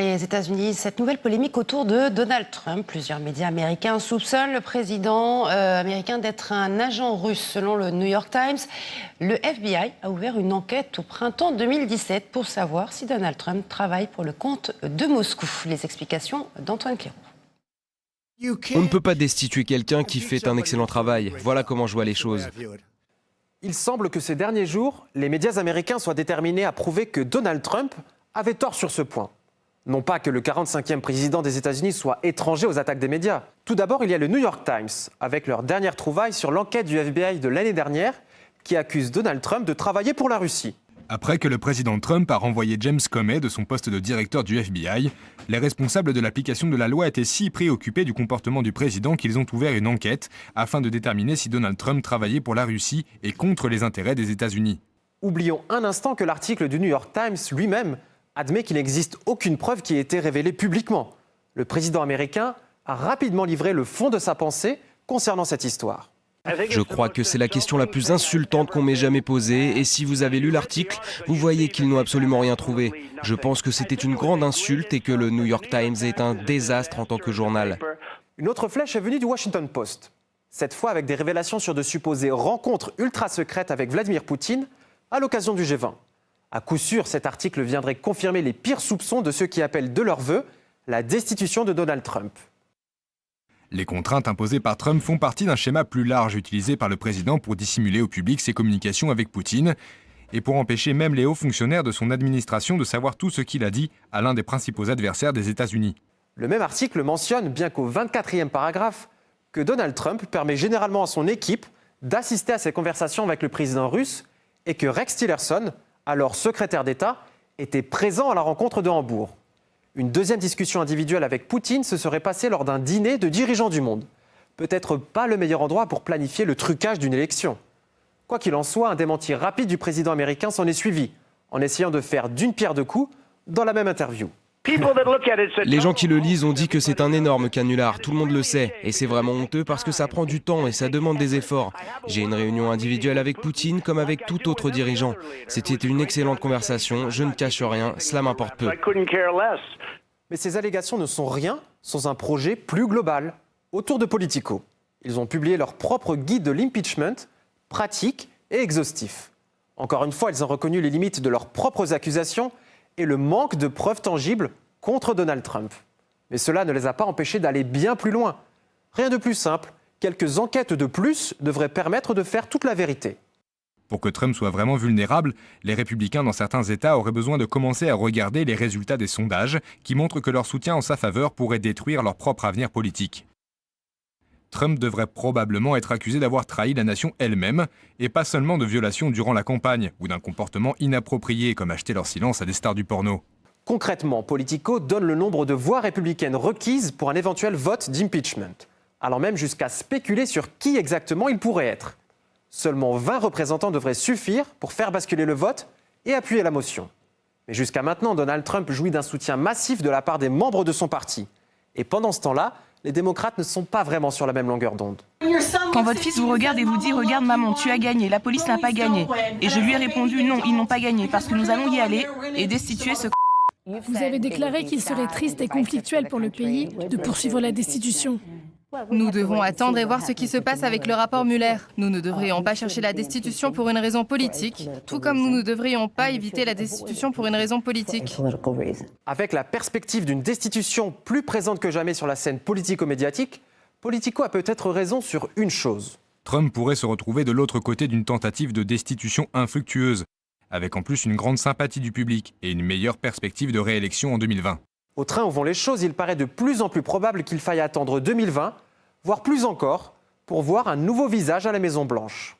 Les États-Unis, cette nouvelle polémique autour de Donald Trump. Plusieurs médias américains soupçonnent le président américain d'être un agent russe. Selon le New York Times, le FBI a ouvert une enquête au printemps 2017 pour savoir si Donald Trump travaille pour le compte de Moscou. Les explications d'Antoine Cléroux. On ne peut pas destituer quelqu'un qui fait un excellent travail. Voilà comment je vois les choses. Il semble que ces derniers jours, les médias américains soient déterminés à prouver que Donald Trump avait tort sur ce point. Non pas que le 45e président des États-Unis soit étranger aux attaques des médias. Tout d'abord, il y a le New York Times, avec leur dernière trouvaille sur l'enquête du FBI de l'année dernière, qui accuse Donald Trump de travailler pour la Russie. Après que le président Trump a renvoyé James Comey de son poste de directeur du FBI, les responsables de l'application de la loi étaient si préoccupés du comportement du président qu'ils ont ouvert une enquête afin de déterminer si Donald Trump travaillait pour la Russie et contre les intérêts des États-Unis. Oublions un instant que l'article du New York Times lui-même admet qu'il n'existe aucune preuve qui ait été révélée publiquement. Le président américain a rapidement livré le fond de sa pensée concernant cette histoire. Je crois que c'est la question la plus insultante qu'on m'ait jamais posée, et si vous avez lu l'article, vous voyez qu'ils n'ont absolument rien trouvé. Je pense que c'était une grande insulte et que le New York Times est un désastre en tant que journal. Une autre flèche est venue du Washington Post. Cette fois avec des révélations sur de supposées rencontres ultra secrètes avec Vladimir Poutine à l'occasion du G20. À coup sûr, cet article viendrait confirmer les pires soupçons de ceux qui appellent de leur vœu la destitution de Donald Trump. Les contraintes imposées par Trump font partie d'un schéma plus large utilisé par le président pour dissimuler au public ses communications avec Poutine et pour empêcher même les hauts fonctionnaires de son administration de savoir tout ce qu'il a dit à l'un des principaux adversaires des États-Unis. Le même article mentionne, bien qu'au 24e paragraphe, que Donald Trump permet généralement à son équipe d'assister à ses conversations avec le président russe et que Rex Tillerson, alors secrétaire d'État, était présent à la rencontre de Hambourg. Une deuxième discussion individuelle avec Poutine se serait passée lors d'un dîner de dirigeants du monde. Peut-être pas le meilleur endroit pour planifier le trucage d'une élection. Quoi qu'il en soit, un démenti rapide du président américain s'en est suivi, en essayant de faire d'une pierre deux coups dans la même interview. Les gens qui le lisent ont dit que c'est un énorme canular, tout le monde le sait, et c'est vraiment honteux parce que ça prend du temps et ça demande des efforts. J'ai une réunion individuelle avec Poutine comme avec tout autre dirigeant. C'était une excellente conversation, je ne cache rien, cela m'importe peu. Mais ces allégations ne sont rien sans un projet plus global, autour de Politico. Ils ont publié leur propre guide de l'impeachment, pratique et exhaustif. Encore une fois, ils ont reconnu les limites de leurs propres accusations et le manque de preuves tangibles contre Donald Trump. Mais cela ne les a pas empêchés d'aller bien plus loin. Rien de plus simple, quelques enquêtes de plus devraient permettre de faire toute la vérité. Pour que Trump soit vraiment vulnérable, les républicains dans certains États auraient besoin de commencer à regarder les résultats des sondages qui montrent que leur soutien en sa faveur pourrait détruire leur propre avenir politique. Trump devrait probablement être accusé d'avoir trahi la nation elle-même, et pas seulement de violations durant la campagne, ou d'un comportement inapproprié comme acheter leur silence à des stars du porno. Concrètement, Politico donne le nombre de voix républicaines requises pour un éventuel vote d'impeachment, allant même jusqu'à spéculer sur qui exactement il pourrait être. Seulement 20 représentants devraient suffire pour faire basculer le vote et appuyer la motion. Mais jusqu'à maintenant, Donald Trump jouit d'un soutien massif de la part des membres de son parti. Et pendant ce temps-là, les démocrates ne sont pas vraiment sur la même longueur d'onde. Quand votre fils vous regarde et vous dit « Regarde maman, tu as gagné, la police n'a pas gagné ». Et je lui ai répondu « Non, ils n'ont pas gagné parce que nous allons y aller et destituer ce ». Vous avez déclaré qu'il serait triste et conflictuel pour le pays de poursuivre la destitution. Nous devons attendre et voir ce qui se passe avec le rapport Mueller. Nous ne devrions pas chercher la destitution pour une raison politique, tout comme nous ne devrions pas éviter la destitution pour une raison politique. Avec la perspective d'une destitution plus présente que jamais sur la scène politico-médiatique, Politico a peut-être raison sur une chose. Trump pourrait se retrouver de l'autre côté d'une tentative de destitution infructueuse, avec en plus une grande sympathie du public et une meilleure perspective de réélection en 2020. Au train où vont les choses, il paraît de plus en plus probable qu'il faille attendre 2020, voire plus encore, pour voir un nouveau visage à la Maison-Blanche.